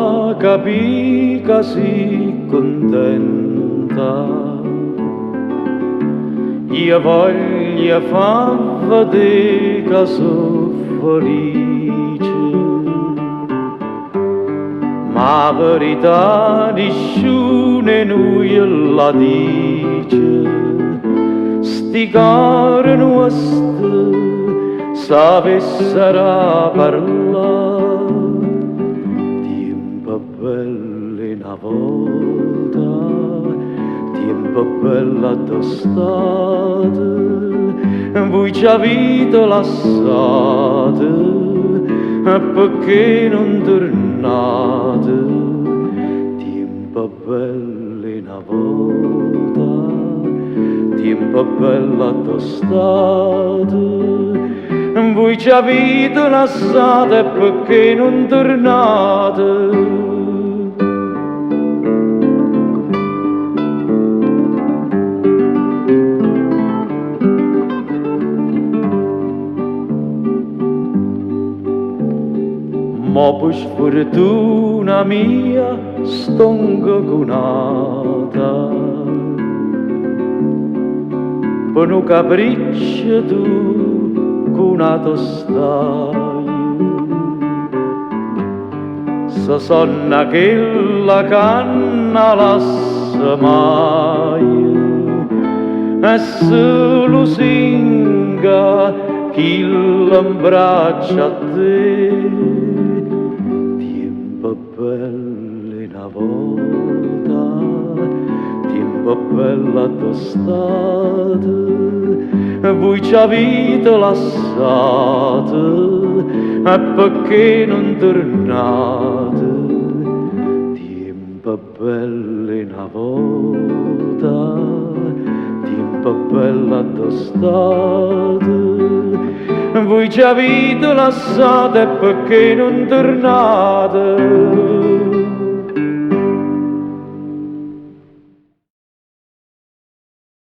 fa capì che si contenta. Io voglio far vedere che sono felice, ma la verità nessuno noi la dice. Sti cari nostri sapessero parlare, tempo belli una volta, tempo bella tostate, voi ci avete lasciate, perché non tornate, tempo belli una volta, tempo bella tostate, voi ci avete lasciate perché non tornate. Ma per sfortuna mia stongo conata, per un capriccio tu conato stai. Se sonna che la canna lassa mai, e se lo singa chi l'abbraccia a te. Tempo belli una volta, tempo bella tostate, voi ci avete lasciate, e perché non tornate? Tempo belli una volta, tempo bella tostate, voi ci avete lasciate perché non tornate.